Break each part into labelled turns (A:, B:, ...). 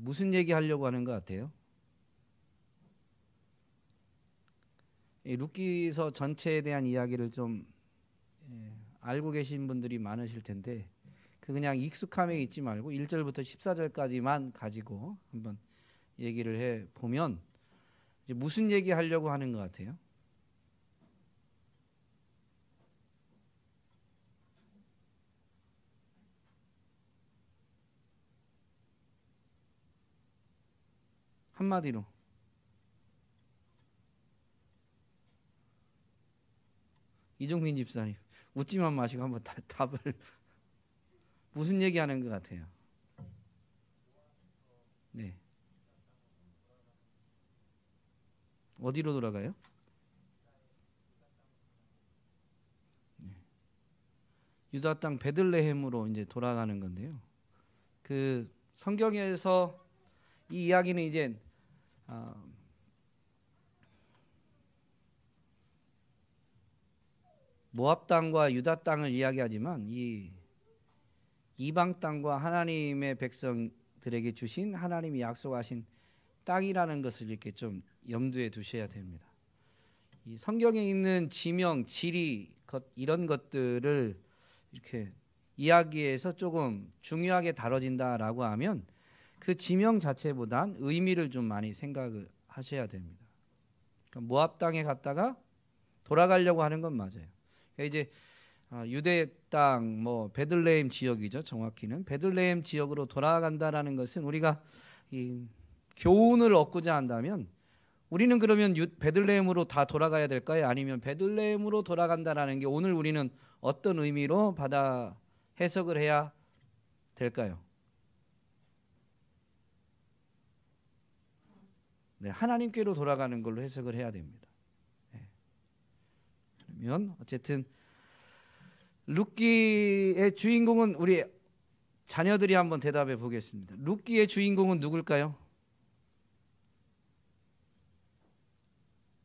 A: 무슨 얘기 하려고 하는 것 같아요? 이 룻기서 전체에 대한 이야기를 좀 알고 계신 분들이 많으실 텐데 그냥 익숙함에 있지 말고 1절부터 14절까지만 가지고 한번 얘기를 해 보면 이제 무슨 얘기 하려고 하는 것 같아요? 한마디로 이종민 집사님 웃지만 마시고 한번 답을 무슨 얘기 하는 것 같아요? 네. 어디로 돌아가요? 유다 땅 베들레헴으로 이제 돌아가는 건데요. 그 성경에서 이 이야기는 이제 어, 모압 땅과 유다 땅을 이야기하지만 이 이방 땅과 하나님의 백성들에게 주신 하나님이 약속하신 땅이라는 것을 이렇게 좀 염두에 두셔야 됩니다. 이 성경에 있는 지명, 지리 이런 것들을 이렇게 이야기해서 조금 중요하게 다뤄진다라고 하면 그 지명 자체보단 의미를 좀 많이 생각을 하셔야 됩니다. 그러니까 모압 땅에 갔다가 돌아가려고 하는 건 맞아요. 그러니까 이제 유대 땅 뭐 베들레헴 지역이죠. 정확히는 베들레헴 지역으로 돌아간다라는 것은 우리가 이 교훈을 얻고자 한다면 우리는 그러면 베들레헴으로 다 돌아가야 될까요? 아니면 베들레헴으로 돌아간다라는 게 오늘 우리는 어떤 의미로 받아 해석을 해야 될까요? 네, 하나님께로 돌아가는 걸로 해석을 해야 됩니다. 네. 그러면 어쨌든 룻기의 주인공은 우리 자녀들이 한번 대답해 보겠습니다. 룻기의 주인공은 누굴까요?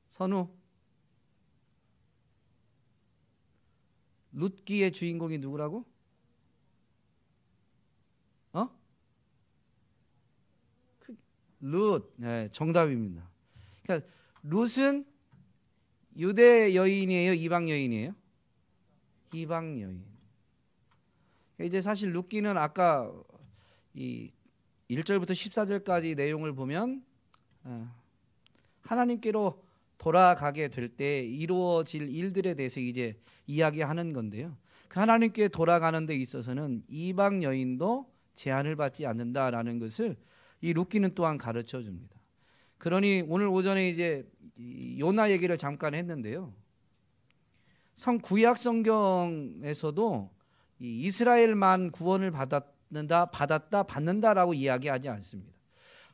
A: 선우. 룻기의 주인공이 누구라고? 어? 룻. 네, 정답입니다. 그러니까 룻은 유대 여인이에요, 이방 여인이에요? 이방 여인. 이제 사실 룻기는 아까 이 1절부터 14절까지 내용을 보면 하나님께로 돌아가게 될 때 이루어질 일들에 대해서 이제 이야기하는 건데요. 그 하나님께 돌아가는 데 있어서는 이방 여인도 제한을 받지 않는다라는 것을 이 룻기는 또한 가르쳐 줍니다. 그러니 오늘 오전에 이제 요나 얘기를 잠깐 했는데요. 구약 성경에서도 이스라엘만 구원을 받는다라고 이야기하지 않습니다.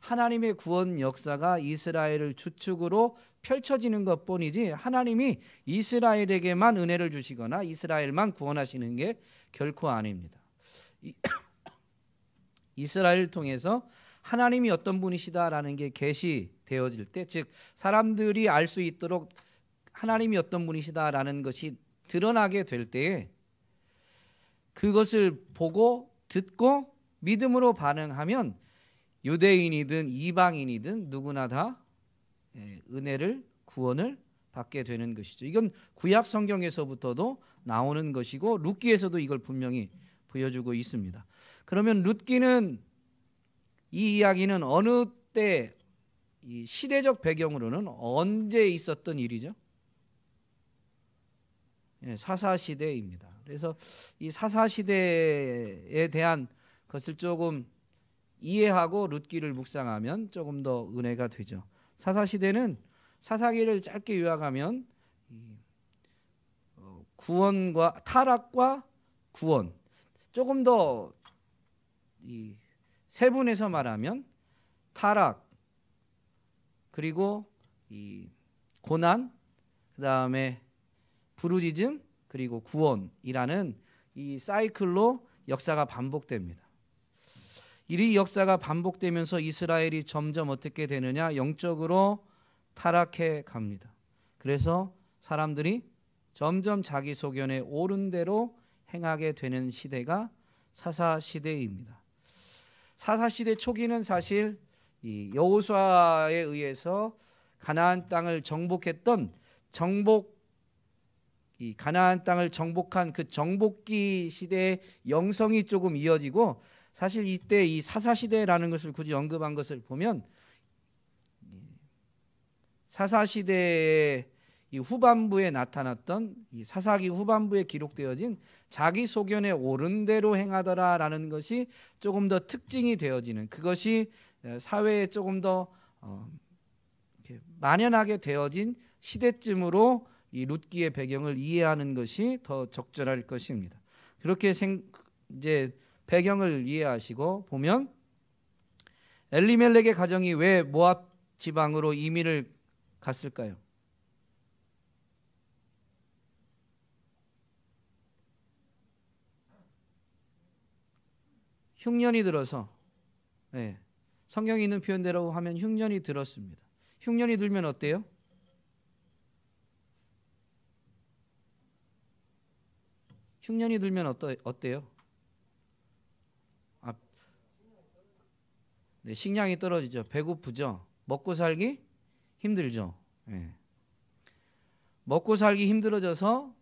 A: 하나님의 구원 역사가 이스라엘을 주축으로 펼쳐지는 것뿐이지 하나님이 이스라엘에게만 은혜를 주시거나 이스라엘만 구원하시는 게 결코 아닙니다. 이스라엘을 통해서 하나님이 어떤 분이시다라는 게 계시되어질 때, 즉 사람들이 알 수 있도록 하나님이 어떤 분이시다라는 것이 드러나게 될 때에 그것을 보고 듣고 믿음으로 반응하면 유대인이든 이방인이든 누구나 다 은혜를 구원을 받게 되는 것이죠. 이건 구약 성경에서부터도 나오는 것이고 룻기에서도 이걸 분명히 보여주고 있습니다. 그러면 룻기는 이 이야기는 어느 때 이 시대적 배경으로는 언제 있었던 일이죠? 사사시대입니다. 그래서 이 사사시대에 대한 것을 조금 이해하고 룻기를 묵상하면 조금 더 은혜가 되죠. 사사시대는 사사기를 짧게 요약하면 구원과 타락과 구원, 조금 더 세분해서 말하면 타락 그리고 이 고난 그다음에 부르짖음 그리고 구원이라는 이 사이클로 역사가 반복됩니다. 이 역사가 반복되면서 이스라엘이 점점 어떻게 되느냐? 영적으로 타락해 갑니다. 그래서 사람들이 점점 자기 소견에 옳은 대로 행하게 되는 시대가 사사시대입니다. 사사시대 초기는 사실 이 여호수아에 의해서 가나안 땅을 정복했던 이 가나안 땅을 정복한 그 정복기 시대의 영성이 조금 이어지고, 사실 이때 이 사사시대라는 것을 굳이 언급한 것을 보면 사사시대의 이 후반부에 나타났던 이 사사기 후반부에 기록되어진 자기 소견에 옳은 대로 행하더라라는 것이 조금 더 특징이 되어지는, 그것이 사회에 조금 더 만연하게 되어진 시대쯤으로 이 룻기의 배경을 이해하는 것이 더 적절할 것입니다. 그렇게 이제 배경을 이해하시고 보면 엘리멜렉의 가정이 왜 모압 지방으로 이민을 갔을까요? 흉년이 들어서, 네, 성경에 있는 표현대로 하면 흉년이 들었습니다. 흉년이 들면 어때요? 흉년이 들면 어때요? 네, 식량이 떨어지죠. 배고프죠. 먹고 살기 힘들죠. 네. 먹고 살기 힘들어져서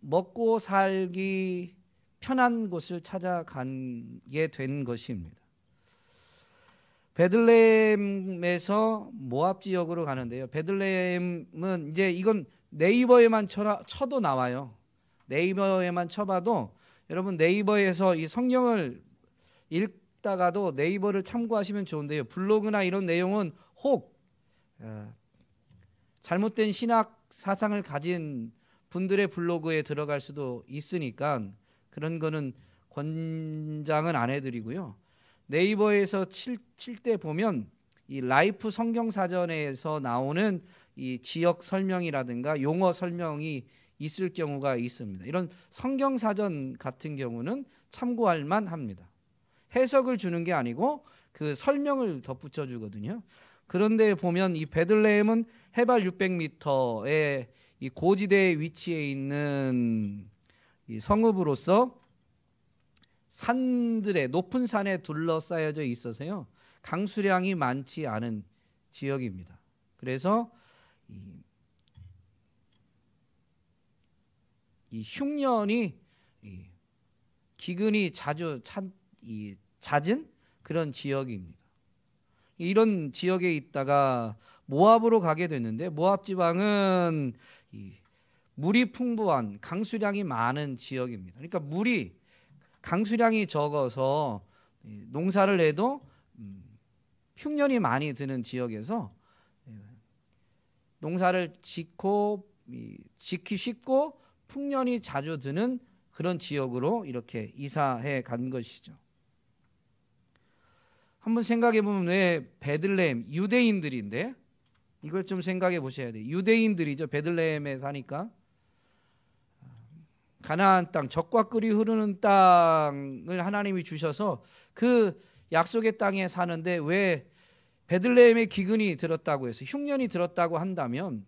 A: 먹고 살기 편한 곳을 찾아가게 된 것입니다. 베들레헴에서 모압 지역으로 가는데요. 베들레헴은 이제 이건 네이버에만 쳐도 나와요. 네이버에만 쳐봐도, 여러분 네이버에서 이 성경을 읽다가도 네이버를 참고하시면 좋은데요. 블로그나 이런 내용은 혹 잘못된 신학 사상을 가진 분들의 블로그에 들어갈 수도 있으니까 그런 거는 권장은 안 해드리고요. 네이버에서 칠 때 보면 이 라이프 성경사전에서 나오는 이 지역 설명이라든가 용어 설명이 있을 경우가 있습니다. 이런 성경사전 같은 경우는 참고할 만합니다. 해석을 주는 게 아니고 그 설명을 덧붙여 주거든요. 그런데 보면 이 베들레헴은 해발 600m의 이 고지대에 위치해 있는 이 성읍으로서 산들의 높은 산에 둘러싸여져 있어서요, 강수량이 많지 않은 지역입니다. 그래서 이 흉년이 기근이 잦은 그런 지역입니다. 이런 지역에 있다가 모압으로 가게 됐는데, 모압 지방은 물이 풍부한 강수량이 많은 지역입니다. 그러니까 강수량이 적어서 농사를 해도 흉년이 많이 드는 지역에서 농사를 짓기 쉽고 풍년이 자주 드는 그런 지역으로 이렇게 이사해 간 것이죠. 한번 생각해 보면 왜 베들레헴, 유대인들인데, 이걸 좀 생각해 보셔야 돼요. 유대인들이죠. 베들레헴에 사니까 가나안 땅, 젖과 꿀이 흐르는 땅을 하나님이 주셔서 그 약속의 땅에 사는데, 왜 베들레헴에 기근이 들었다고 해서 흉년이 들었다고 한다면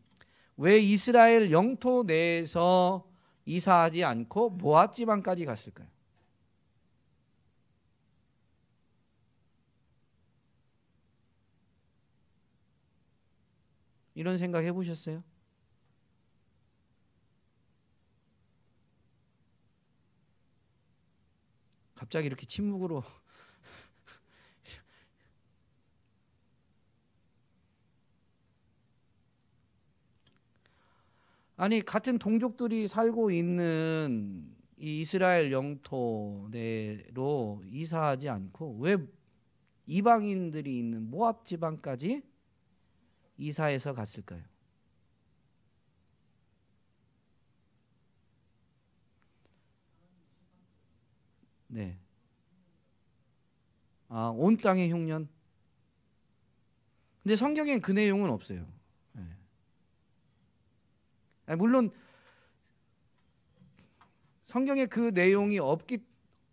A: 왜 이스라엘 영토 내에서 이사하지 않고 모압 지방까지 갔을까요? 이런 생각 해보셨어요? 갑자기 이렇게 침묵으로 아니, 같은 동족들이 살고 있는 이 이스라엘 영토 내로 이사하지 않고 왜 이방인들이 있는 모압 지방까지 이사해서 갔을까요? 네. 온 땅의 흉년. 근데 성경엔 그 내용은 없어요. 네. 물론 성경에 그 내용이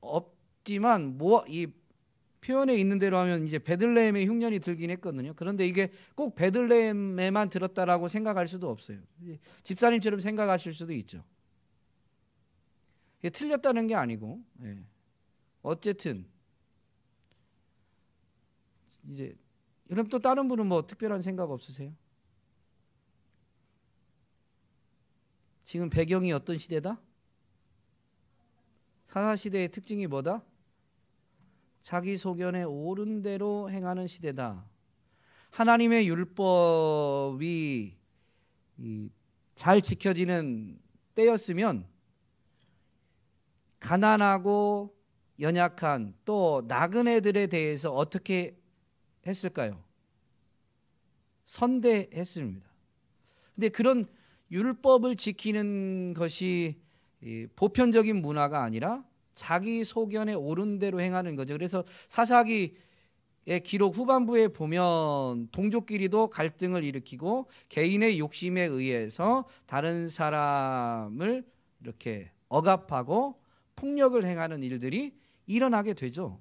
A: 없지만 이 표현에 있는 대로 하면 이제 베들레헴에 흉년이 들긴 했거든요. 그런데 이게 꼭 베들레헴에만 들었다라고 생각할 수도 없어요. 집사님처럼 생각하실 수도 있죠. 이게 틀렸다는 게 아니고, 어쨌든 이제 그럼 또 다른 분은 뭐 특별한 생각 없으세요? 지금 배경이 어떤 시대다? 사사시대의 특징이 뭐다? 자기 소견에 옳은 대로 행하는 시대다. 하나님의 율법이 잘 지켜지는 때였으면 가난하고 연약한 또 나그네들에 대해서 어떻게 했을까요? 선대했습니다. 근데 그런 율법을 지키는 것이 보편적인 문화가 아니라 자기 소견에 옳은 대로 행하는 거죠. 그래서 사사기의 기록 후반부에 보면 동족끼리도 갈등을 일으키고 개인의 욕심에 의해서 다른 사람을 이렇게 억압하고 폭력을 행하는 일들이 일어나게 되죠.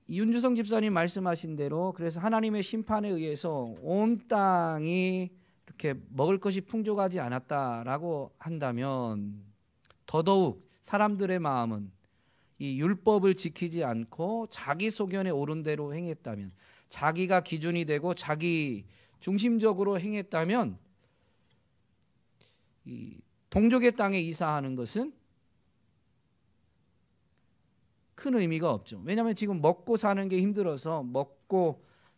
A: 윤주성 집사님 말씀하신 대로 그래서 하나님의 심판에 의해서 온 땅이 이렇게 먹을 것이 풍족하지 않았다라고 한다면 더더욱 사람들의 마음은 이 율법을 지키지 않고 자기 소견에 옳은 대로 행했다면, 자기가 기준이 되고 자기 중심적으로 행했다면 이 동족의 땅에 이사하는 것은 큰 의미가 없죠. 왜냐하면 지금 먹고 사는 게 힘들어서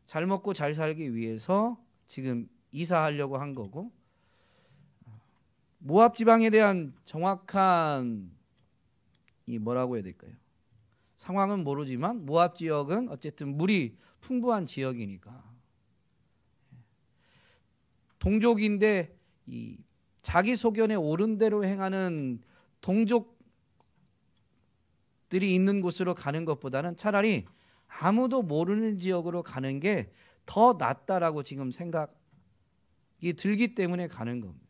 A: 잘 먹고 잘 살기 위해서 지금 이사하려고 한 거고, 모압 지방에 대한 정확한 뭐라고 해야 될까요? 상황은 모르지만 모압 지역은 어쨌든 물이 풍부한 지역이니까 동족인데 자기 소견에 옳은 대로 행하는 동족들이 있는 곳으로 가는 것보다는 차라리 아무도 모르는 지역으로 가는 게 더 낫다라고 지금 생각이 들기 때문에 가는 겁니다.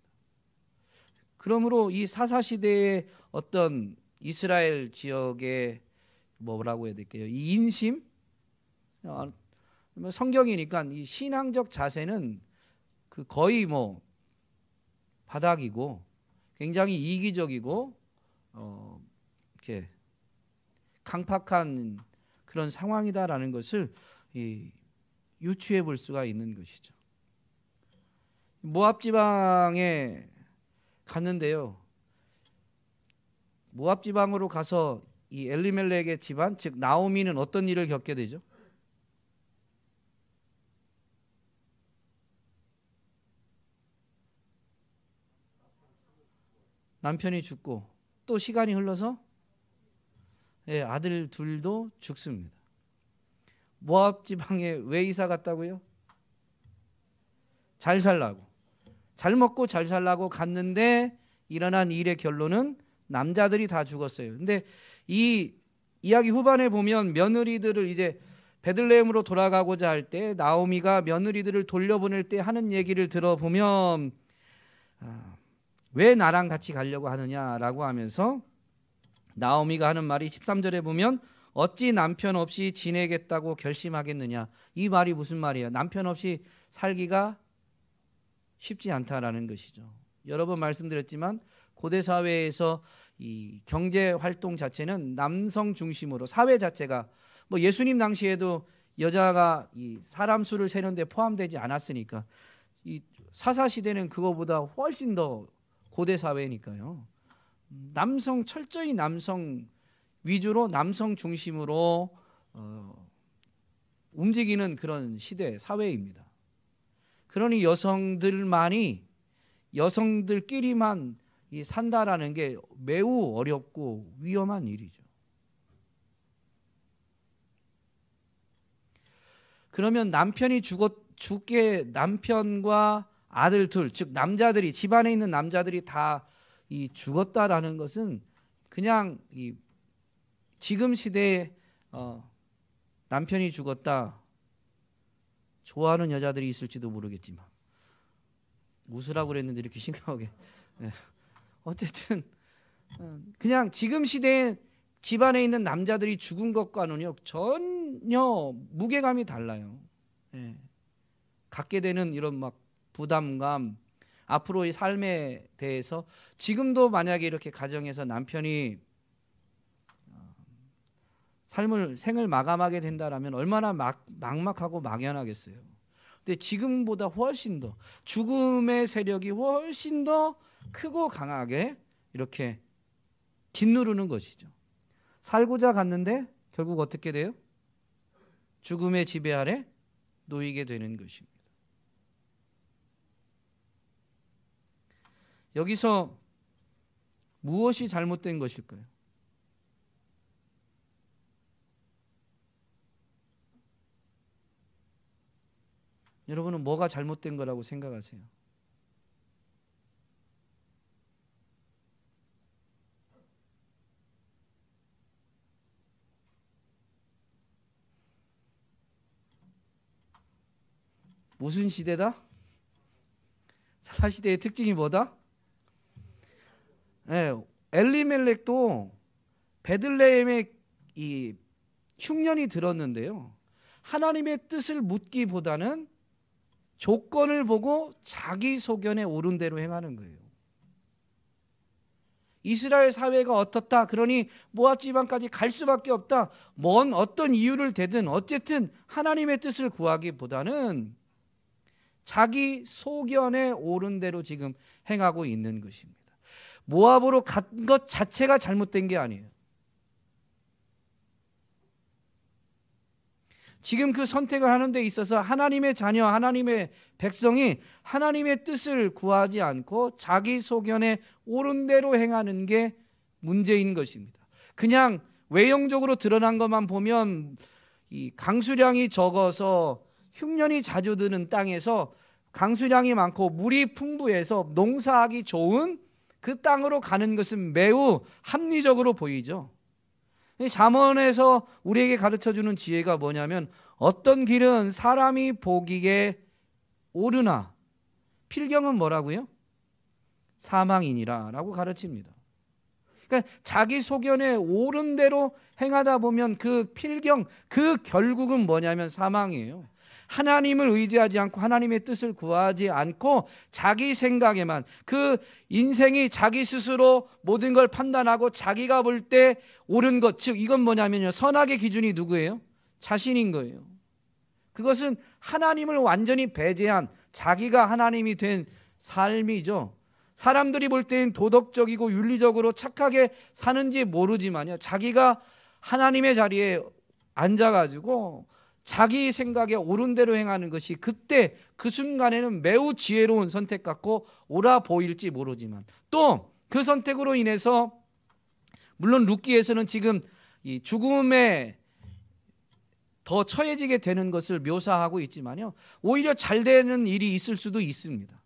A: 그러므로 이 사사시대의 어떤 이스라엘 지역의 뭐라고 해야 될까요? 이 인심, 성경이니까 이 신앙적 자세는 거의 뭐 바닥이고 굉장히 이기적이고 이렇게 강팍한 그런 상황이다라는 것을 유추해 볼 수가 있는 것이죠. 모압 지방에 갔는데요. 모압 지방으로 가서 이 엘리멜렉의 집안, 즉 나오미는 어떤 일을 겪게 되죠? 남편이 죽고 또 시간이 흘러서 아들 둘도 죽습니다. 모압 지방에 왜 이사 갔다고요? 잘 살라고. 잘 먹고 잘 살라고 갔는데 일어난 일의 결론은 남자들이 다 죽었어요. 근데 이 이야기 후반에 보면 며느리들을 이제 베들레헴으로 돌아가고자 할 때 나오미가 며느리들을 돌려보낼 때 하는 얘기를 들어보면 왜 나랑 같이 가려고 하느냐라고 하면서 나오미가 하는 말이 13절에 보면 어찌 남편 없이 지내겠다고 결심하겠느냐. 이 말이 무슨 말이에요? 남편 없이 살기가 쉽지 않다라는 것이죠. 여러 번 말씀드렸지만 고대 사회에서 이 경제 활동 자체는 남성 중심으로, 사회 자체가 뭐 예수님 당시에도 여자가 이 사람 수를 세는 데 포함되지 않았으니까 이 사사 시대는 그거보다 훨씬 더 고대 사회니까요. 철저히 남성 위주로 남성 중심으로 움직이는 그런 시대 사회입니다. 그러니 여성들끼리만 산다라는 게 매우 어렵고 위험한 일이죠. 그러면 남편이 죽게 남편과 아들 둘, 즉 남자들이, 집안에 있는 남자들이 다 죽었다라는 것은 그냥 지금 시대에 남편이 죽었다 좋아하는 여자들이 있을지도 모르겠지만, 웃으라고 그랬는데 이렇게 심각하게 어쨌든 그냥 지금 시대에 집안에 있는 남자들이 죽은 것과는요 전혀 무게감이 달라요. 갖게 되는 이런 막 부담감, 앞으로의 삶에 대해서 지금도 만약에 이렇게 가정에서 남편이 생을 마감하게 된다라면 얼마나 막막하고 막연하겠어요. 근데 지금보다 훨씬 더 죽음의 세력이 훨씬 더 크고 강하게 이렇게 짓누르는 것이죠. 살고자 갔는데 결국 어떻게 돼요? 죽음의 지배 아래 놓이게 되는 것입니다. 여기서 무엇이 잘못된 것일까요? 여러분은 뭐가 잘못된 거라고 생각하세요? 무슨 시대다? 사시대의 특징이 뭐다? 네, 엘리멜렉도 베들레헴에 이 흉년이 들었는데요. 하나님의 뜻을 묻기보다는 조건을 보고 자기 소견에 옳은 대로 행하는 거예요. 이스라엘 사회가 어떻다, 그러니 모압 지방까지 갈 수밖에 없다, 뭔 어떤 이유를 대든 어쨌든 하나님의 뜻을 구하기보다는 자기 소견에 옳은 대로 지금 행하고 있는 것입니다. 모압으로 간 것 자체가 잘못된 게 아니에요. 지금 그 선택을 하는 데 있어서 하나님의 자녀, 하나님의 백성이 하나님의 뜻을 구하지 않고 자기 소견에 옳은 대로 행하는 게 문제인 것입니다. 그냥 외형적으로 드러난 것만 보면 이 강수량이 적어서 흉년이 자주 드는 땅에서 강수량이 많고 물이 풍부해서 농사하기 좋은 그 땅으로 가는 것은 매우 합리적으로 보이죠. 잠언에서 우리에게 가르쳐주는 지혜가 뭐냐면 어떤 길은 사람이 보기에 옳으나 필경은 뭐라고요? 사망이니라 라고 가르칩니다. 그러니까 자기 소견에 옳은 대로 행하다 보면 그 필경, 그 결국은 뭐냐면 사망이에요. 하나님을 의지하지 않고 하나님의 뜻을 구하지 않고 자기 생각에만, 그 인생이 자기 스스로 모든 걸 판단하고 자기가 볼 때 옳은 것, 즉 이건 뭐냐면요, 선악의 기준이 누구예요? 자신인 거예요. 그것은 하나님을 완전히 배제한 자기가 하나님이 된 삶이죠. 사람들이 볼 때는 도덕적이고 윤리적으로 착하게 사는지 모르지만요, 자기가 하나님의 자리에 앉아가지고 자기 생각에 옳은 대로 행하는 것이 그때 그 순간에는 매우 지혜로운 선택 같고 옳아 보일지 모르지만, 또 그 선택으로 인해서 물론 룻기에서는 지금 이 죽음에 더 처해지게 되는 것을 묘사하고 있지만요, 오히려 잘 되는 일이 있을 수도 있습니다.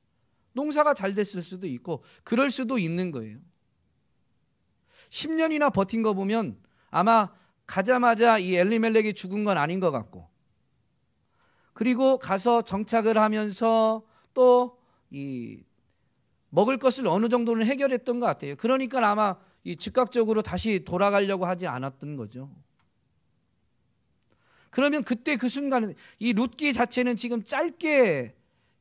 A: 농사가 잘 됐을 수도 있고 그럴 수도 있는 거예요. 10년이나 버틴 거 보면 아마 가자마자 이 엘리멜렉이 죽은 건 아닌 것 같고, 그리고 가서 정착을 하면서 또 이 먹을 것을 어느 정도는 해결했던 것 같아요. 그러니까 아마 이 즉각적으로 다시 돌아가려고 하지 않았던 거죠. 그러면 그때 그 순간은 이 룻기 자체는 지금 짧게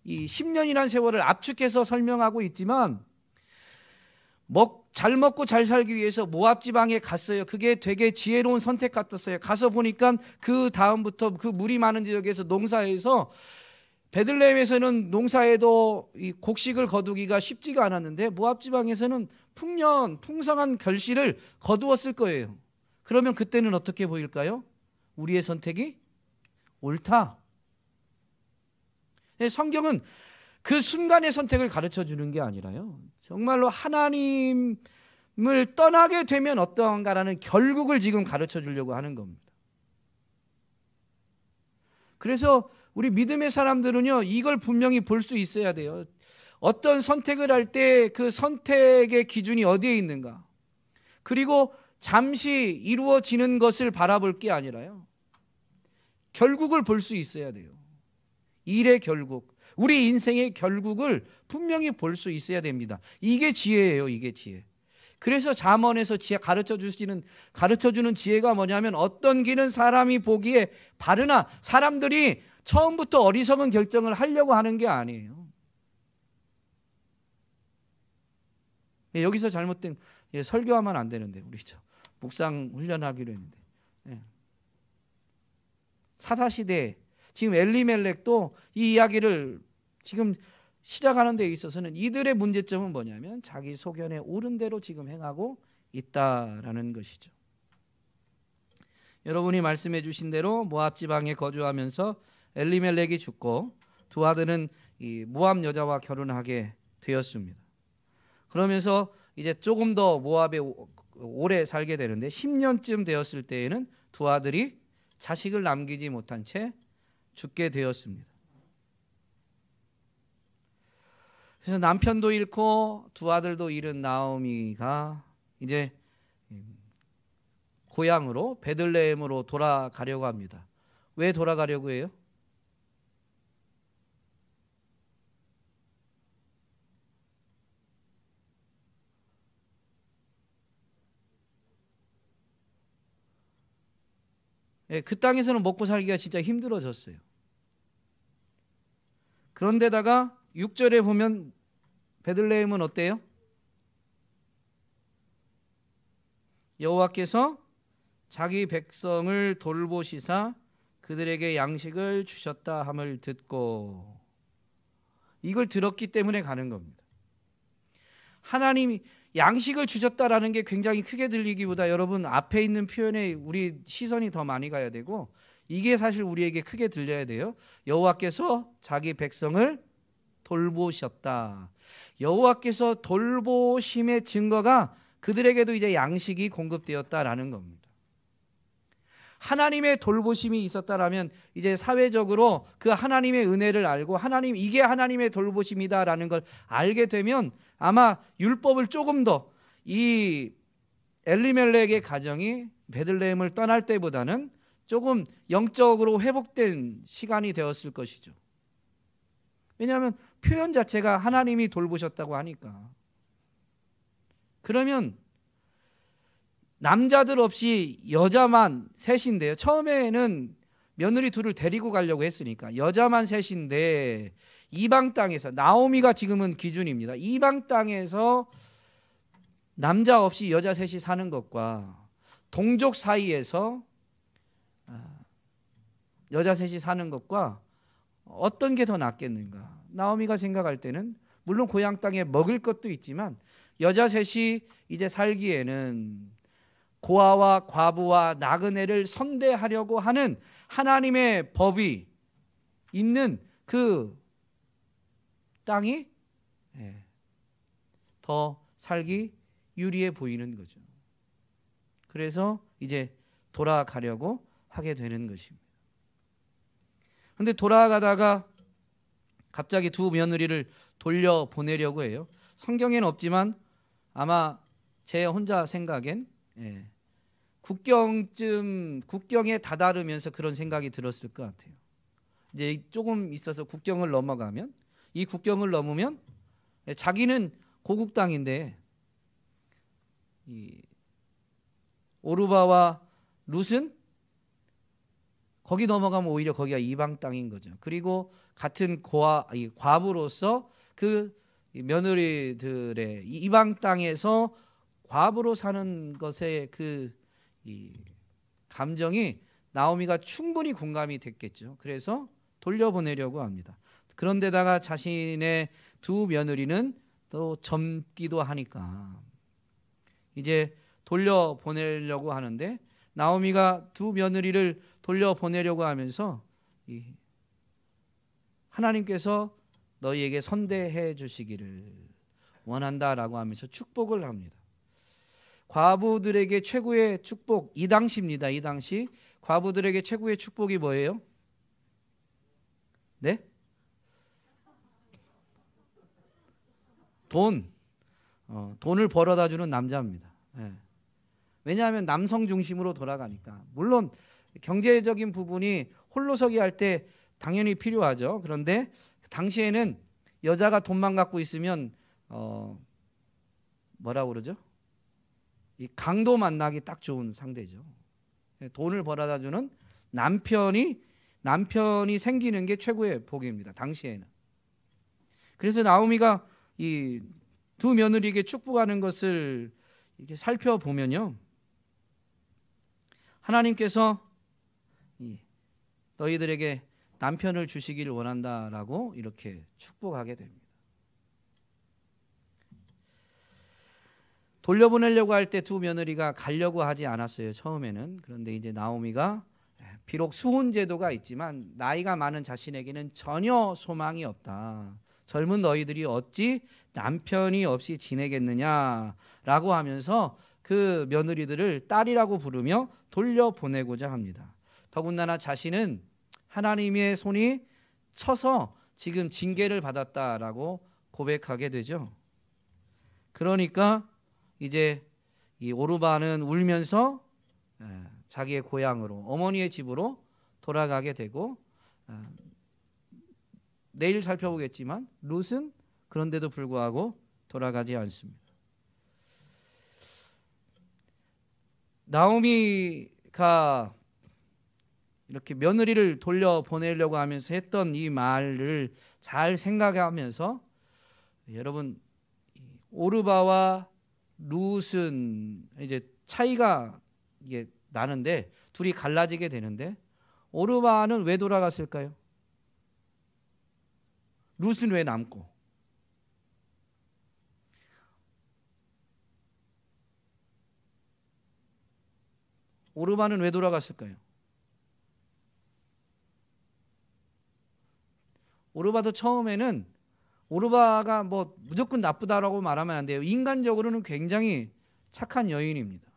A: 이 10년이라는 세월을 압축해서 설명하고 있지만 잘 먹고 잘 살기 위해서 모압 지방에 갔어요. 그게 되게 지혜로운 선택 같았어요. 가서 보니까 그 다음부터 그 물이 많은 지역에서 농사해서 베들레헴에서는 농사에도 이 곡식을 거두기가 쉽지가 않았는데 모압 지방에서는 풍성한 결실을 거두었을 거예요. 그러면 그때는 어떻게 보일까요? 우리의 선택이 옳다. 성경은 그 순간의 선택을 가르쳐 주는 게 아니라요, 정말로 하나님을 떠나게 되면 어떠한가라는 결국을 지금 가르쳐 주려고 하는 겁니다. 그래서 우리 믿음의 사람들은요, 이걸 분명히 볼 수 있어야 돼요. 어떤 선택을 할 때 그 선택의 기준이 어디에 있는가, 그리고 잠시 이루어지는 것을 바라볼 게 아니라요, 결국을 볼 수 있어야 돼요. 일의 결국, 우리 인생의 결국을 분명히 볼 수 있어야 됩니다. 이게 지혜예요, 이게 지혜. 그래서 잠언에서 가르쳐주는 지혜가 뭐냐면 어떤 길은 사람이 보기에 바르나, 사람들이 처음부터 어리석은 결정을 하려고 하는 게 아니에요. 여기서 잘못된 설교하면 안 되는데, 우리 묵상 훈련하기로 했는데, 사사시대 지금 엘리멜렉도 이 이야기를 지금 시작하는 데 있어서는 이들의 문제점은 뭐냐면 자기 소견에 옳은 대로 지금 행하고 있다라는 것이죠. 여러분이 말씀해 주신 대로 모압 지방에 거주하면서 엘리멜렉이 죽고 두 아들은 이 모압 여자와 결혼하게 되었습니다. 그러면서 이제 조금 더 모압에 오래 살게 되는데 10년쯤 되었을 때에는 두 아들이 자식을 남기지 못한 채 죽게 되었습니다. 그래서 남편도 잃고 두 아들도 잃은 나오미가 이제 고향으로 베들레헴으로 돌아가려고 합니다. 왜 돌아가려고 해요? 그 땅에서는 먹고 살기가 진짜 힘들어졌어요. 그런데다가 6절에 보면 베들레헴은 어때요? 여호와께서 자기 백성을 돌보시사 그들에게 양식을 주셨다 함을 듣고, 이걸 들었기 때문에 가는 겁니다. 하나님이 양식을 주셨다라는 게 굉장히 크게 들리기보다 여러분 앞에 있는 표현에 우리 시선이 더 많이 가야 되고, 이게 사실 우리에게 크게 들려야 돼요. 여호와께서 자기 백성을 돌보셨다. 여호와께서 돌보심의 증거가 그들에게도 이제 양식이 공급되었다라는 겁니다. 하나님의 돌보심이 있었다라면 이제 사회적으로 그 하나님의 은혜를 알고 하나님, 이게 하나님의 돌보심이다라는 걸 알게 되면 아마 율법을 조금 더 이 엘리멜렉의 가정이 베들레헴을 떠날 때보다는 조금 영적으로 회복된 시간이 되었을 것이죠. 왜냐하면 표현 자체가 하나님이 돌보셨다고 하니까. 그러면 남자들 없이 여자만 셋인데요. 처음에는 며느리 둘을 데리고 가려고 했으니까 여자만 셋인데, 이방 땅에서, 나오미가 지금은 기준입니다. 이방 땅에서 남자 없이 여자 셋이 사는 것과 동족 사이에서 여자 셋이 사는 것과 어떤 게 더 낫겠는가? 나오미가 생각할 때는 물론 고향 땅에 먹을 것도 있지만 여자 셋이 이제 살기에는 고아와 과부와 나그네를 선대하려고 하는 하나님의 법이 있는 그 땅이 더 살기 유리해 보이는 거죠. 그래서 이제 돌아가려고 하게 되는 것입니다. 그런데 돌아가다가 갑자기 두 며느리를 돌려보내려고 해요. 성경에는 없지만 아마 제 혼자 생각엔 국경에 다다르면서 그런 생각이 들었을 것 같아요. 이제 조금 있어서 국경을 넘어가면, 이 국경을 넘으면 자기는 고국 땅인데 이 오르바와 룻은 거기 넘어가면 오히려 거기가 이방 땅인 거죠. 그리고 같은 과부로서 그 며느리들의 이방 땅에서 과부로 사는 것의 그 감정이 나오미가 충분히 공감이 됐겠죠. 그래서 돌려보내려고 합니다. 그런데다가 자신의 두 며느리는 또 젊기도 하니까 이제 돌려보내려고 하는데, 나오미가 두 며느리를 돌려보내려고 하면서 하나님께서 너희에게 선대해 주시기를 원한다라고 하면서 축복을 합니다. 과부들에게 최고의 축복, 이 당시입니다. 이 당시 과부들에게 최고의 축복이 뭐예요? 네? 돈을 벌어다 주는 남자입니다. 왜냐하면 남성 중심으로 돌아가니까. 물론 경제적인 부분이 홀로서기 할 때 당연히 필요하죠. 그런데 당시에는 여자가 돈만 갖고 있으면 뭐라고 그러죠? 이 강도 만나기 딱 좋은 상대죠. 돈을 벌어다 주는 남편이 생기는 게 최고의 복입니다. 당시에는. 그래서 나오미가 이 두 며느리에게 축복하는 것을 이렇게 살펴보면요, 하나님께서 너희들에게 남편을 주시기를 원한다라고 이렇게 축복하게 됩니다. 돌려보내려고 할 때 두 며느리가 가려고 하지 않았어요, 처음에는. 그런데 이제 나오미가 비록 수혼 제도가 있지만 나이가 많은 자신에게는 전혀 소망이 없다. 젊은 너희들이 어찌 남편이 없이 지내겠느냐라고 하면서 그 며느리들을 딸이라고 부르며 돌려보내고자 합니다. 더군다나 자신은 하나님의 손이 쳐서 지금 징계를 받았다라고 고백하게 되죠. 그러니까 이제 이 오르바는 울면서 자기의 고향으로, 어머니의 집으로 돌아가게 되고, 내일 살펴보겠지만 룻은 그런데도 불구하고 돌아가지 않습니다. 나오미가 이렇게 며느리를 돌려보내려고 하면서 했던 이 말을 잘 생각하면서, 여러분, 오르바와 룻은 이제 차이가 이게 나는데 둘이 갈라지게 되는데, 오르바는 왜 돌아갔을까요? 룻은 왜 남고? 오르바는 왜 돌아갔을까요? 오르바도 처음에는, 오르바가 뭐 무조건 나쁘다라고 말하면 안 돼요. 인간적으로는 굉장히 착한 여인입니다.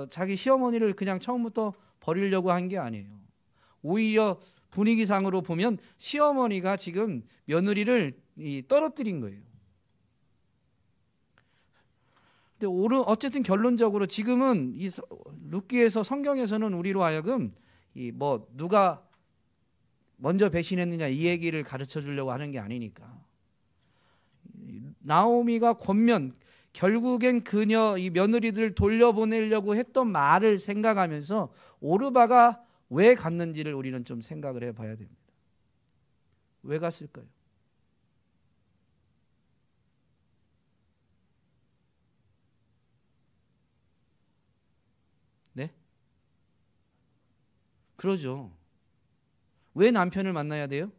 A: 자기 시어머니를 그냥 처음부터 버리려고 한 게 아니에요. 오히려 분위기상으로 보면 시어머니가 지금 며느리를 떨어뜨린 거예요. 근데 어쨌든 결론적으로 지금은 이 룻기에서, 성경에서는 우리로 하여금 뭐 누가 먼저 배신했느냐 이 얘기를 가르쳐 주려고 하는 게 아니니까, 나오미가 결국엔 그녀 이 며느리들을 돌려보내려고 했던 말을 생각하면서 오르바가 왜 갔는지를 우리는 좀 생각을 해봐야 됩니다. 왜 갔을까요? 네? 그러죠. 왜 남편을 만나야 돼요?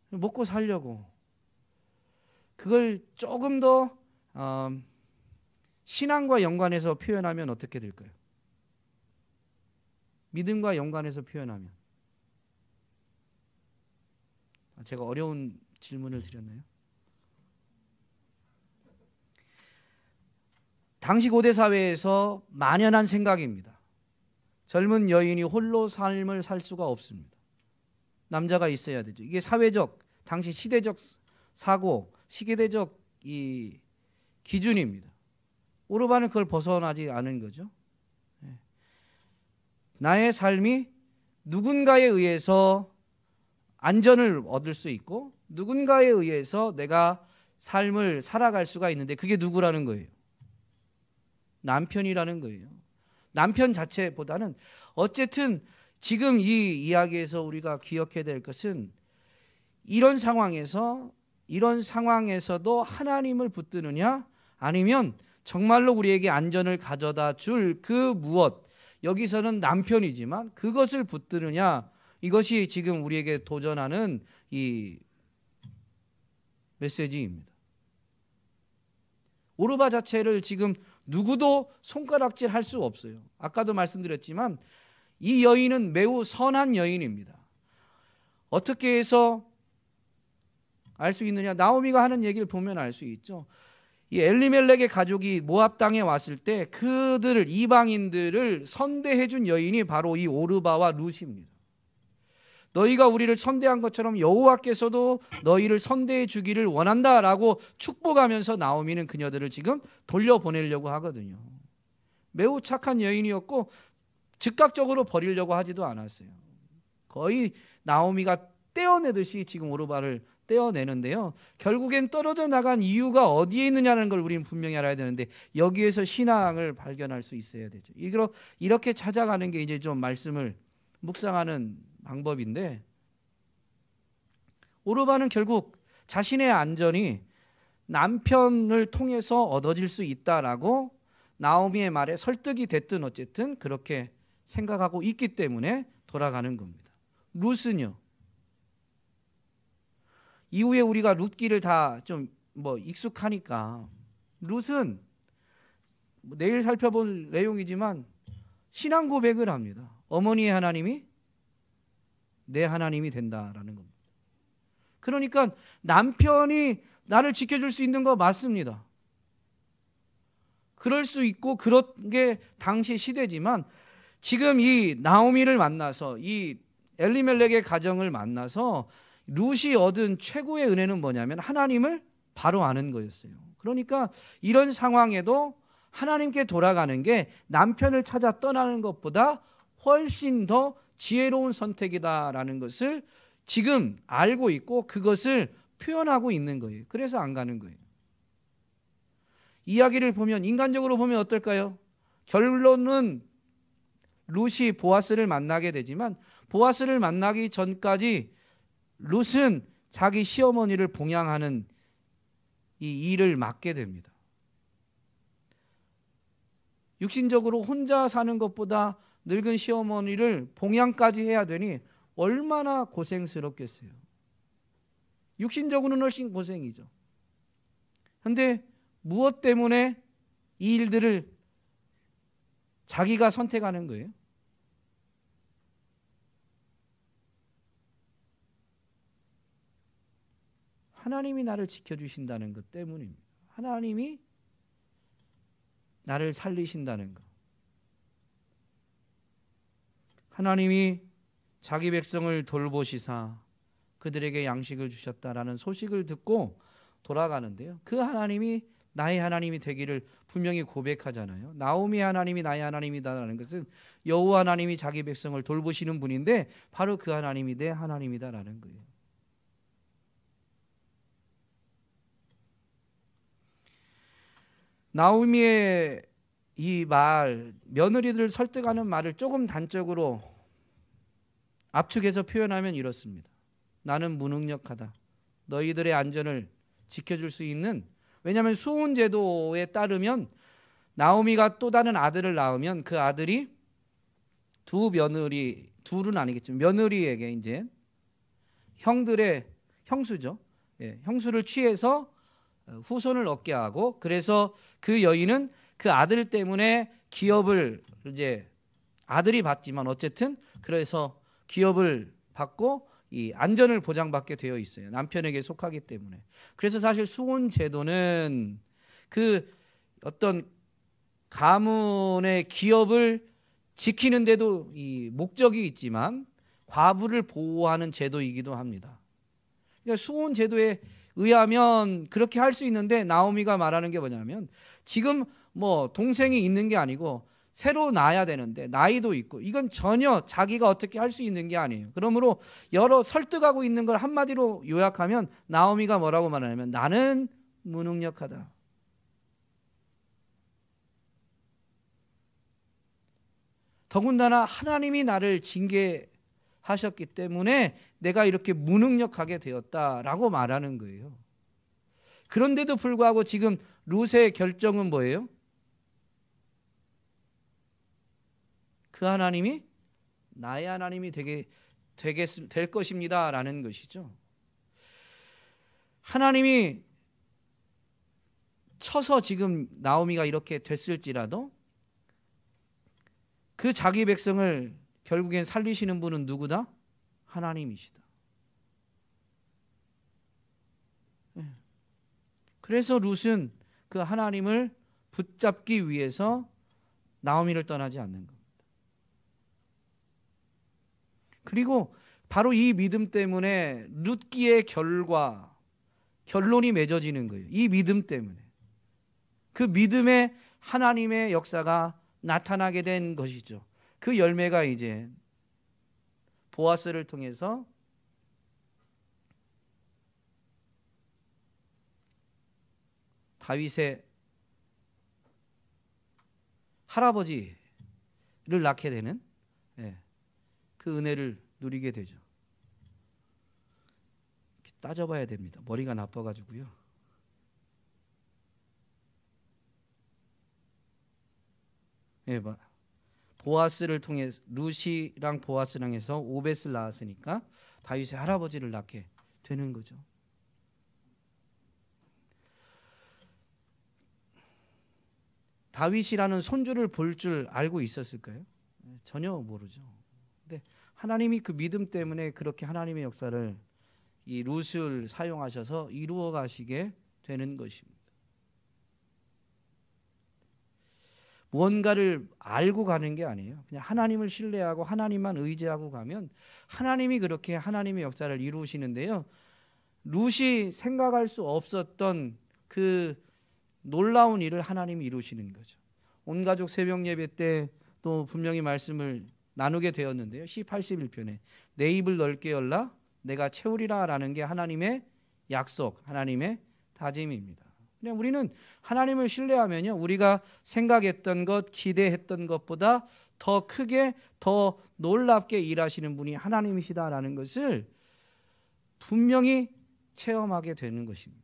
A: 먹고 살려고. 그걸 조금 더 신앙과 연관해서 표현하면 어떻게 될까요? 믿음과 연관해서 표현하면. 제가 어려운 질문을 드렸나요? 당시 고대 사회에서 만연한 생각입니다. 젊은 여인이 홀로 삶을 살 수가 없습니다. 남자가 있어야 되죠. 이게 사회적, 당시 시대적 사고, 시대적 이 기준입니다. 오르바는 그걸 벗어나지 않은 거죠. 나의 삶이 누군가에 의해서 안전을 얻을 수 있고 누군가에 의해서 내가 삶을 살아갈 수가 있는데, 그게 누구라는 거예요? 남편이라는 거예요. 남편 자체보다는, 어쨌든 지금 이 이야기에서 우리가 기억해야 될 것은, 이런 상황에서도 하나님을 붙드느냐, 아니면 정말로 우리에게 안전을 가져다 줄 그 무엇, 여기서는 남편이지만 그것을 붙드느냐, 이것이 지금 우리에게 도전하는 이 메시지입니다. 오르바 자체를 지금 누구도 손가락질 할 수 없어요. 아까도 말씀드렸지만 이 여인은 매우 선한 여인입니다. 어떻게 해서 알 수 있느냐? 나오미가 하는 얘기를 보면 알 수 있죠. 이 엘리멜렉의 가족이 모압 땅에 왔을 때 그들을, 이방인들을 선대해 준 여인이 바로 이 오르바와 룻입니다. 너희가 우리를 선대한 것처럼 여호와께서도 너희를 선대해 주기를 원한다라고 축복하면서 나오미는 그녀들을 지금 돌려보내려고 하거든요. 매우 착한 여인이었고 즉각적으로 버리려고 하지도 않았어요. 거의 나오미가 떼어내듯이 지금 오르바를 떼어내는데요. 결국엔 떨어져 나간 이유가 어디에 있느냐는 걸 우리는 분명히 알아야 되는데, 여기에서 신앙을 발견할 수 있어야 되죠. 이렇게 찾아가는 게 이제 좀 말씀을 묵상하는 방법인데, 오르바는 결국 자신의 안전이 남편을 통해서 얻어질 수 있다라고 나오미의 말에 설득이 됐든 어쨌든 그렇게 생각하고 있기 때문에 돌아가는 겁니다. 룻은요. 이후에 우리가 룻기를 다 좀 익숙하니까 룻은 내일 살펴볼 내용이지만 신앙 고백을 합니다. 어머니의 하나님이 내 하나님이 된다라는 겁니다. 그러니까 남편이 나를 지켜줄 수 있는 거 맞습니다. 그럴 수 있고 그런 게 당시 시대지만 지금 이 나오미를 만나서 이 엘리멜렉의 가정을 만나서 룻이 얻은 최고의 은혜는 뭐냐면 하나님을 바로 아는 거였어요. 그러니까 이런 상황에도 하나님께 돌아가는 게 남편을 찾아 떠나는 것보다 훨씬 더 지혜로운 선택이다라는 것을 지금 알고 있고 그것을 표현하고 있는 거예요. 그래서 안 가는 거예요. 이야기를 보면 인간적으로 보면 어떨까요? 결론은 룻이 보아스를 만나게 되지만 보아스를 만나기 전까지 룻은 자기 시어머니를 봉양하는 이 일을 맡게 됩니다. 육신적으로 혼자 사는 것보다 늙은 시어머니를 봉양까지 해야 되니 얼마나 고생스럽겠어요. 육신적으로는 훨씬 고생이죠. 그런데 무엇 때문에 이 일들을 자기가 선택하는 거예요? 하나님이 나를 지켜주신다는 것 때문입니다. 하나님이 나를 살리신다는 것. 하나님이 자기 백성을 돌보시사 그들에게 양식을 주셨다라는 소식을 듣고 돌아가는데요. 그 하나님이 나의 하나님이 되기를 분명히 고백하잖아요. 나오미의 하나님이 나의 하나님이다라는 것은 여호와 하나님이 자기 백성을 돌보시는 분인데 바로 그 하나님이 내 하나님이다라는 거예요. 나오미의 이 말, 며느리들을 설득하는 말을 조금 단적으로 압축해서 표현하면 이렇습니다. 나는 무능력하다. 너희들의 안전을 지켜줄 수 있는, 왜냐하면 수혼 제도에 따르면 나오미가 또 다른 아들을 낳으면 그 아들이 두 며느리, 둘은 아니겠죠. 며느리에게 이제 형들의 형수죠. 예, 형수를 취해서 후손을 얻게 하고, 그래서 그 여인은 그 아들 때문에 기업을 이제 아들이 받지만 어쨌든 그래서 기업을 받고 이 안전을 보장받게 되어 있어요. 남편에게 속하기 때문에. 그래서 사실 수혼 제도는 그 어떤 가문의 기업을 지키는데도 이 목적이 있지만 과부를 보호하는 제도이기도 합니다. 그러니까 수혼 제도에 의하면 그렇게 할 수 있는데 나오미가 말하는 게 뭐냐면 지금 동생이 있는 게 아니고 새로 낳아야 되는데 나이도 있고 이건 전혀 자기가 어떻게 할 수 있는 게 아니에요. 그러므로 여러 설득하고 있는 걸 한마디로 요약하면 나오미가 뭐라고 말하냐면 나는 무능력하다. 더군다나 하나님이 나를 징계하셨기 때문에 내가 이렇게 무능력하게 되었다라고 말하는 거예요. 그런데도 불구하고 지금 룻의 결정은 뭐예요? 그 하나님이 나의 하나님이 될 것입니다 라는 것이죠. 하나님이 쳐서 지금 나오미가 이렇게 됐을지라도 그 자기 백성을 결국엔 살리시는 분은 누구다? 하나님이시다. 그래서 룻은 그 하나님을 붙잡기 위해서 나오미를 떠나지 않는 겁니다. 그리고 바로 이 믿음 때문에 룻기의 결론이 맺어지는 거예요. 이 믿음 때문에. 그 믿음에 하나님의 역사가 나타나게 된 것이죠. 그 열매가 이제 보아스를 통해서 다윗의 할아버지를 낳게 되는 그 은혜를 누리게 되죠. 따져봐야 됩니다. 머리가 나빠가지고요. 예, 보아스를 통해 루시랑 보아스랑 해서 오벳을 낳았으니까 다윗의 할아버지를 낳게 되는 거죠. 다윗이라는 손주를 볼 줄 알고 있었을까요? 전혀 모르죠. 근데 하나님이 그 믿음 때문에 그렇게 하나님의 역사를 이 룻을 사용하셔서 이루어 가시게 되는 것입니다. 무언가를 알고 가는 게 아니에요. 그냥 하나님을 신뢰하고 하나님만 의지하고 가면 하나님이 그렇게 하나님의 역사를 이루시는데요. 룻이 생각할 수 없었던 그 놀라운 일을 하나님이 이루시는 거죠. 온 가족 새벽 예배 때 또 분명히 말씀을 나누게 되었는데요. 81편에 내 입을 넓게 열라 내가 채우리라 라는 게 하나님의 약속, 하나님의 다짐입니다. 그냥 우리는 하나님을 신뢰하면요, 우리가 생각했던 것, 기대했던 것보다 더 크게, 더 놀랍게 일하시는 분이 하나님이시다라는 것을 분명히 체험하게 되는 것입니다.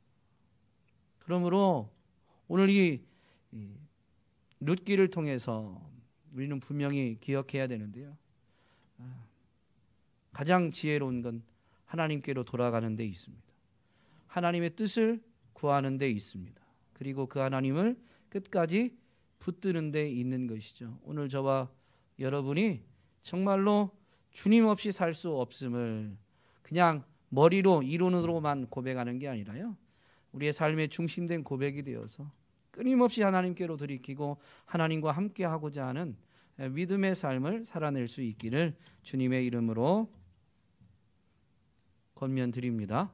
A: 그러므로 오늘 이 룻기를 통해서 우리는 분명히 기억해야 되는데요. 가장 지혜로운 건 하나님께로 돌아가는 데 있습니다. 하나님의 뜻을 구하는 데 있습니다. 그리고 그 하나님을 끝까지 붙드는 데 있는 것이죠. 오늘 저와 여러분이 정말로 주님 없이 살 수 없음을 그냥 머리로 이론으로만 고백하는 게 아니라요, 우리의 삶의 중심된 고백이 되어서 끊임없이 하나님께로 돌이키고 하나님과 함께하고자 하는 믿음의 삶을 살아낼 수 있기를 주님의 이름으로 권면드립니다.